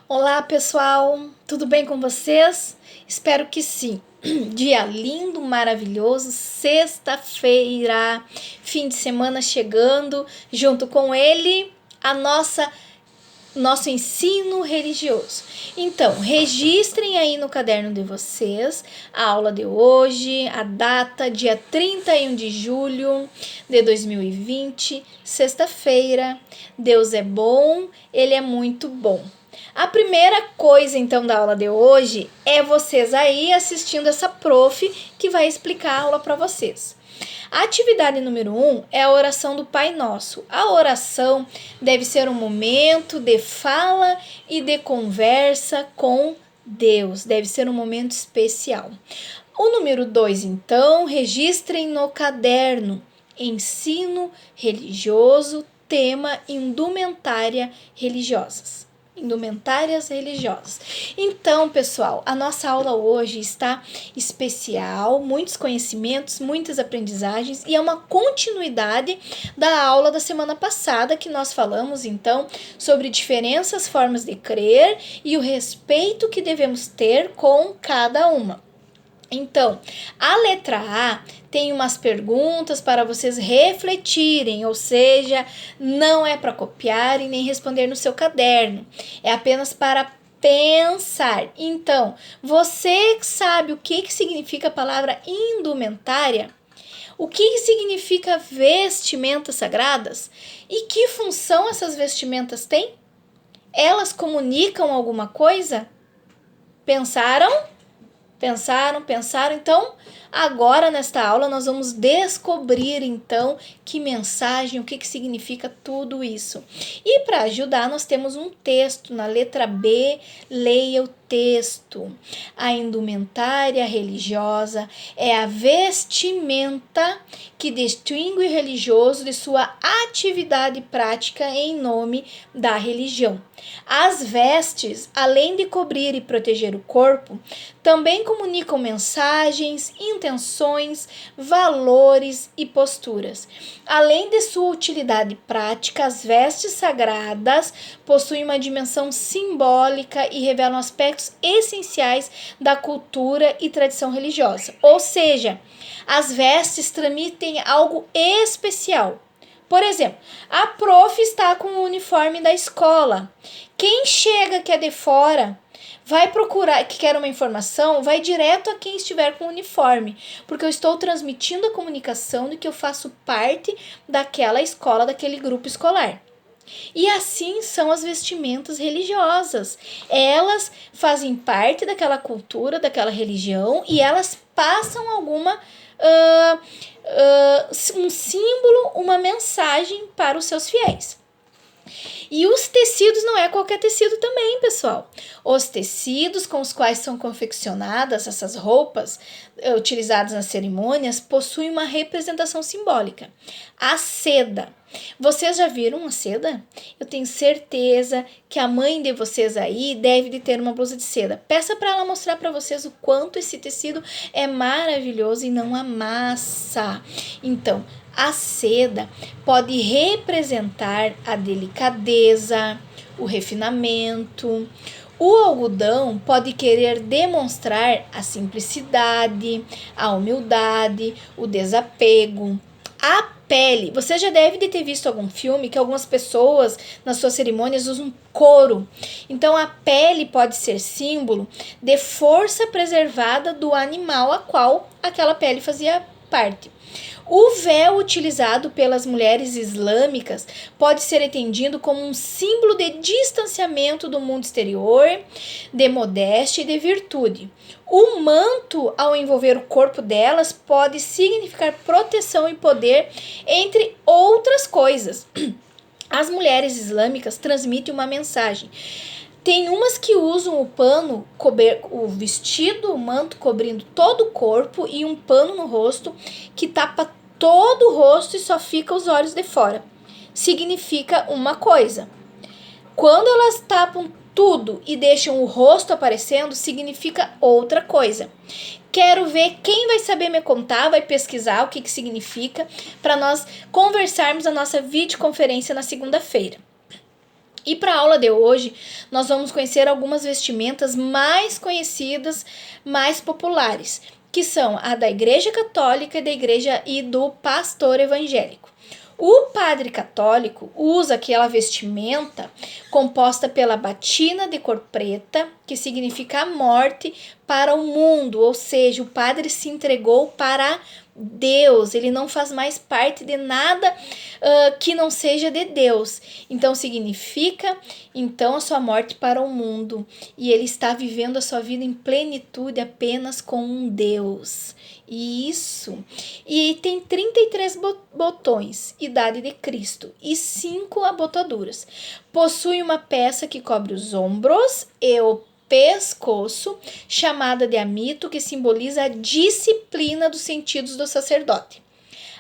Olá, pessoal, tudo bem com vocês? Espero que sim. Dia lindo, maravilhoso, sexta-feira, fim de semana chegando, junto com ele, a nosso ensino religioso. Então, registrem aí no caderno de vocês a aula de hoje, a data, dia 31 de julho de 2020, sexta-feira. Deus é bom, Ele é muito bom. A primeira coisa, então, da aula de hoje é vocês aí assistindo essa prof que vai explicar a aula para vocês. A atividade número 1 é a oração do Pai Nosso. A oração deve ser um momento de fala e de conversa com Deus. Deve ser um momento especial. O número 2, então, registrem no caderno. Ensino religioso, tema indumentária religiosas. Indumentárias religiosas. Então, pessoal, a nossa aula hoje está especial, muitos conhecimentos, muitas aprendizagens e é uma continuidade da aula da semana passada que nós falamos, então, sobre diferentes formas de crer e o respeito que devemos ter com cada uma. Então, a letra A tem umas perguntas para vocês refletirem, ou seja, não é para copiar e nem responder no seu caderno, é apenas para pensar. Então, você sabe o que significa a palavra indumentária? O que significa vestimentas sagradas? E que função essas vestimentas têm? Elas comunicam alguma coisa? Pensaram? Pensaram? Então, agora nesta aula nós vamos descobrir então que mensagem, o que significa tudo isso. E para ajudar nós temos um texto na letra B, leia o texto. A indumentária religiosa é a vestimenta que distingue o religioso de sua atividade prática em nome da religião. As vestes, além de cobrir e proteger o corpo, também comunicam mensagens, intenções, valores e posturas. Além de sua utilidade prática, as vestes sagradas possuem uma dimensão simbólica e revelam aspectos essenciais da cultura e tradição religiosa. Ou seja, as vestes transmitem algo especial. Por exemplo, a prof está com o uniforme da escola. Quem chega que é de fora vai procurar, que quer uma informação, vai direto a quem estiver com o uniforme, porque eu estou transmitindo a comunicação de que eu faço parte daquela escola, daquele grupo escolar. E assim são as vestimentas religiosas. Elas fazem parte daquela cultura, daquela religião e elas passam alguma um símbolo, uma mensagem para os seus fiéis. E os tecidos não é qualquer tecido também, pessoal. Os tecidos com os quais são confeccionadas essas roupas utilizadas nas cerimônias possuem uma representação simbólica. A seda. Vocês já viram uma seda? Eu tenho certeza que a mãe de vocês aí deve de ter uma blusa de seda. Peça para ela mostrar para vocês o quanto esse tecido é maravilhoso e não amassa. Então, a seda pode representar a delicadeza, o refinamento. O algodão pode querer demonstrar a simplicidade, a humildade, o desapego. A pele. Você já deve de ter visto algum filme que algumas pessoas nas suas cerimônias usam couro. Então a pele pode ser símbolo de força preservada do animal a qual aquela pele fazia parte. O véu utilizado pelas mulheres islâmicas pode ser entendido como um símbolo de distanciamento do mundo exterior, de modéstia e de virtude. O manto, ao envolver o corpo delas, pode significar proteção e poder, entre outras coisas. As mulheres islâmicas transmitem uma mensagem. Tem umas que usam o pano, o vestido, o manto cobrindo todo o corpo e um pano no rosto que tapa todo o rosto e só fica os olhos de fora. Significa uma coisa. Quando elas tapam tudo e deixam o rosto aparecendo, significa outra coisa. Quero ver quem vai saber me contar, vai pesquisar o que significa para nós conversarmos na nossa videoconferência na segunda-feira. E para a aula de hoje, nós vamos conhecer algumas vestimentas mais conhecidas, mais populares, que são a da Igreja Católica e da Igreja e do pastor evangélico. O padre católico usa aquela vestimenta composta pela batina de cor preta, que significa a morte para o mundo, ou seja, o padre se entregou para Deus, ele não faz mais parte de nada que não seja de Deus. Então significa a sua morte para o mundo, e ele está vivendo a sua vida em plenitude apenas com um Deus. Isso. E tem 33 botões, idade de Cristo, e 5 abotoaduras. Possui uma peça que cobre os ombros e o pescoço, chamada de amito, que simboliza a disciplina dos sentidos do sacerdote.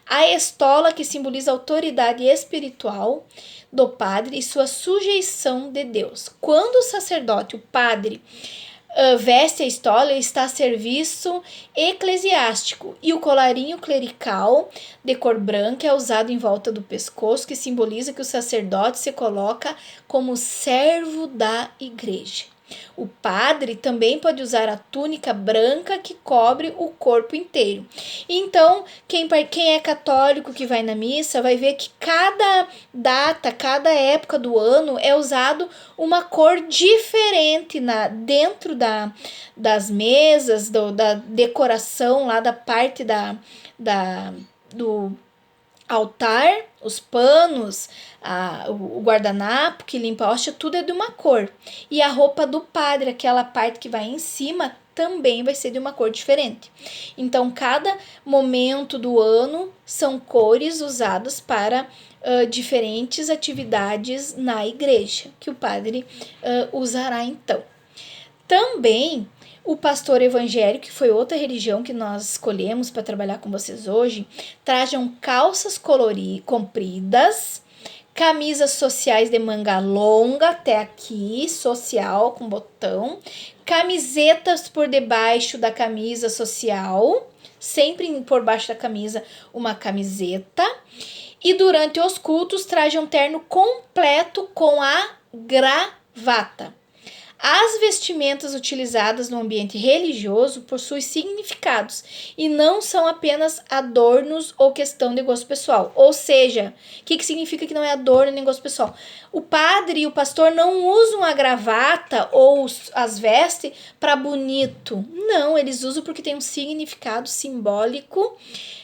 A estola, que simboliza a autoridade espiritual do padre e sua sujeição de Deus. Quando o sacerdote, o padre, veste a estola, ele está a serviço eclesiástico, e o colarinho clerical de cor branca é usado em volta do pescoço, que simboliza que o sacerdote se coloca como servo da igreja. O padre também pode usar a túnica branca que cobre o corpo inteiro. Então, quem é católico que vai na missa vai ver que cada data, cada época do ano é usado uma cor diferente dentro das mesas, da decoração lá da parte do altar, os panos, o guardanapo que limpa a hóstia, tudo é de uma cor. E a roupa do padre, aquela parte que vai em cima, também vai ser de uma cor diferente. Então, cada momento do ano são cores usadas para diferentes atividades na igreja, que o padre usará então. Também o pastor evangélico, que foi outra religião que nós escolhemos para trabalhar com vocês hoje, trajam calças compridas, camisas sociais de manga longa até aqui, social com botão, camisetas por debaixo da camisa social, sempre por baixo da camisa uma camiseta, e durante os cultos trajam terno completo com a gravata. As vestimentas utilizadas no ambiente religioso possuem significados e não são apenas adornos ou questão de gosto pessoal. Ou seja, o que significa que não é adorno nem gosto pessoal? O padre e o pastor não usam a gravata ou as vestes para bonito. Não, eles usam porque tem um significado simbólico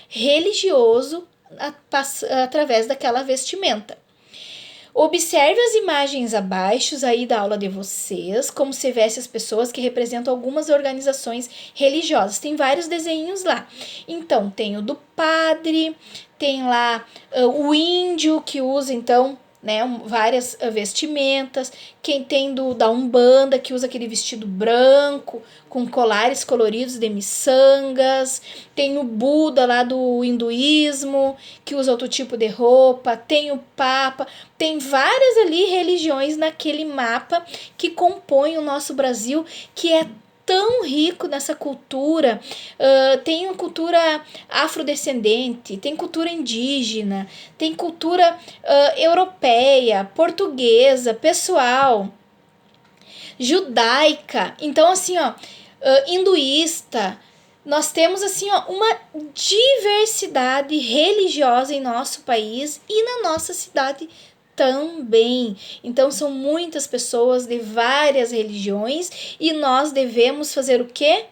religioso através daquela vestimenta. Observe as imagens abaixo aí da aula de vocês, como se veste as pessoas que representam algumas organizações religiosas. Tem vários desenhos lá. Então, tem o do padre, tem lá o índio que usa, então, várias vestimentas. Quem tem da Umbanda, que usa aquele vestido branco, com colares coloridos de miçangas. Tem o Buda lá do hinduísmo, que usa outro tipo de roupa. Tem o Papa. Tem várias ali religiões naquele mapa que compõem o nosso Brasil, que é tão rico nessa cultura. Tem uma cultura afrodescendente, tem cultura indígena, tem cultura europeia, portuguesa, pessoal, judaica. Então, assim, hinduísta. Nós temos, assim, uma diversidade religiosa em nosso país e na nossa cidade também. Então, são muitas pessoas de várias religiões e nós devemos fazer o quê?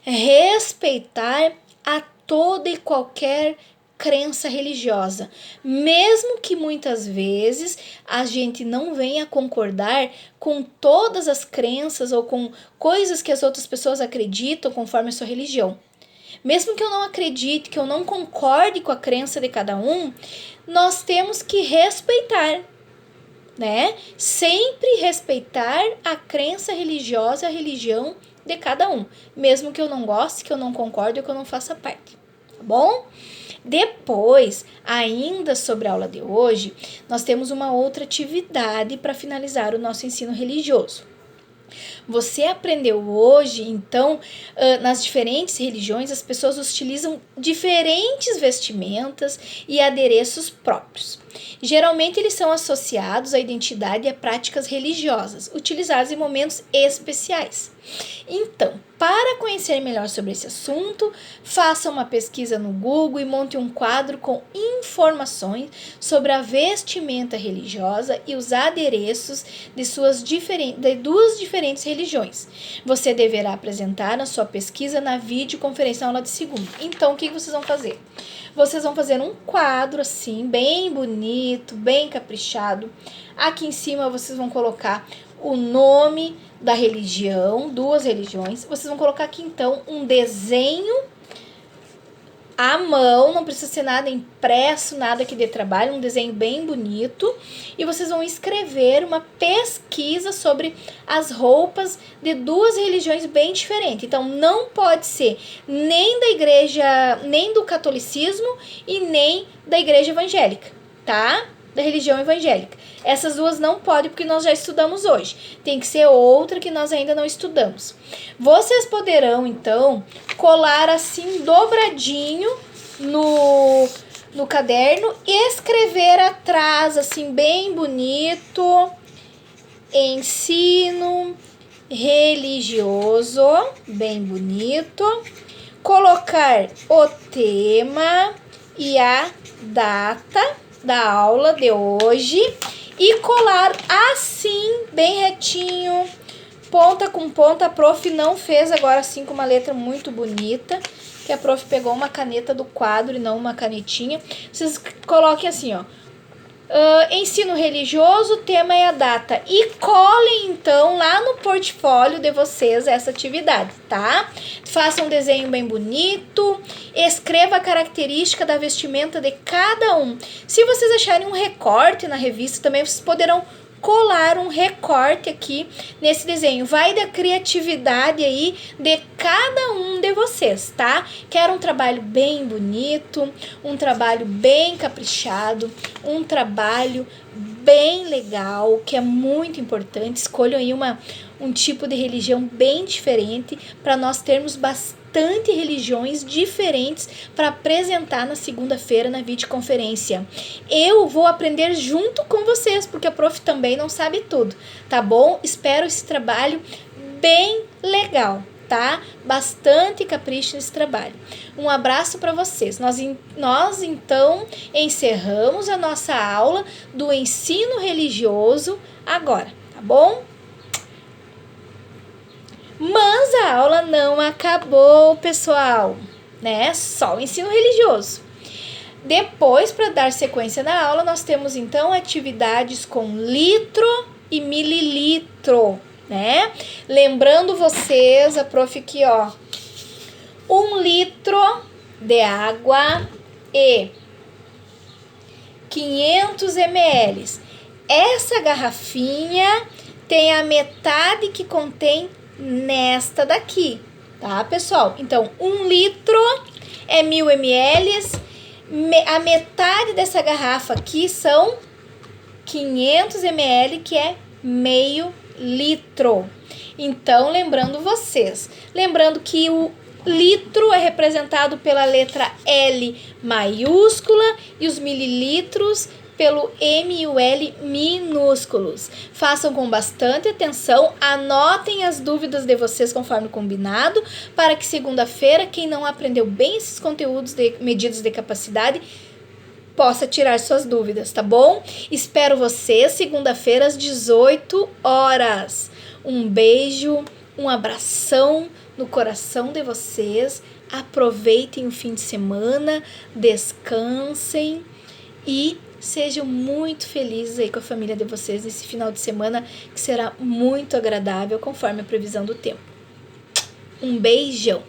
Respeitar a toda e qualquer crença religiosa, mesmo que muitas vezes a gente não venha concordar com todas as crenças ou com coisas que as outras pessoas acreditam conforme a sua religião. Mesmo que eu não acredite, que eu não concorde com a crença de cada um, nós temos que respeitar, né? Sempre respeitar a crença religiosa, a religião de cada um, mesmo que eu não goste, que eu não concorde ou que eu não faça parte, tá bom? Depois, ainda sobre a aula de hoje, nós temos uma outra atividade para finalizar o nosso ensino religioso. Você aprendeu hoje, então, nas diferentes religiões, as pessoas utilizam diferentes vestimentas e adereços próprios. Geralmente eles são associados à identidade e a práticas religiosas, utilizados em momentos especiais. Então, para conhecer melhor sobre esse assunto, faça uma pesquisa no Google e monte um quadro com informações sobre a vestimenta religiosa e os adereços de duas diferentes religiões. Você deverá apresentar a sua pesquisa na videoconferência na aula de segunda. Então, o que vocês vão fazer? Vocês vão fazer um quadro assim, bem bonito, bem caprichado. Aqui em cima vocês vão colocar o nome da religião, duas religiões. Vocês vão colocar aqui então um desenho à mão, não precisa ser nada impresso, nada que dê trabalho, um desenho bem bonito. E vocês vão escrever uma pesquisa sobre as roupas de duas religiões bem diferentes. Então, não pode ser nem da igreja, nem do catolicismo e nem da igreja evangélica, tá? Da religião evangélica. Essas duas não podem porque nós já estudamos hoje. Tem que ser outra que nós ainda não estudamos. Vocês poderão, então, colar assim dobradinho no caderno e escrever atrás, assim, bem bonito, ensino religioso, bem bonito. Colocar o tema e a data da aula de hoje e colar assim, bem retinho, ponta com ponta. A prof não fez agora assim com uma letra muito bonita, que a prof pegou uma caneta do quadro e não uma canetinha. Vocês coloquem assim, ó, ensino religioso, tema e a data, e colhem então lá no portfólio de vocês essa atividade, tá? Faça um desenho bem bonito, escreva a característica da vestimenta de cada um. Se vocês acharem um recorte na revista, também vocês poderão colar um recorte aqui nesse desenho. Vai da criatividade aí de cada um de vocês, tá? Quero um trabalho bem bonito, um trabalho bem caprichado, um trabalho bem legal, que é muito importante. Escolham aí um tipo de religião bem diferente para nós termos bastante religiões diferentes para apresentar na segunda-feira na videoconferência. Eu vou aprender junto com vocês, porque a prof também não sabe tudo, tá bom? Espero esse trabalho bem legal, tá? Bastante capricho nesse trabalho. Um abraço para vocês. Nós então encerramos a nossa aula do ensino religioso agora, tá bom? Mas a aula não acabou, pessoal, né? Só o ensino religioso. Depois, para dar sequência na aula, nós temos então atividades com litro e mililitro, né? Lembrando vocês, a prof aqui, ó, 1 litro de água e 500 ml. Essa garrafinha tem a metade que contém nesta daqui, tá, pessoal? Então, 1 litro é 1000 ml, a metade dessa garrafa aqui são 500 ml, que é meio litro. Então, lembrando que o litro é representado pela letra L maiúscula e os mililitros pelo M e o L minúsculos. Façam com bastante atenção, anotem as dúvidas de vocês conforme combinado, para que segunda-feira, quem não aprendeu bem esses conteúdos de medidas de capacidade, possa tirar suas dúvidas, tá bom? Espero vocês segunda-feira às 18 horas. Um beijo, um abração no coração de vocês. Aproveitem o fim de semana, descansem e sejam muito felizes aí com a família de vocês nesse final de semana, que será muito agradável conforme a previsão do tempo. Um beijão!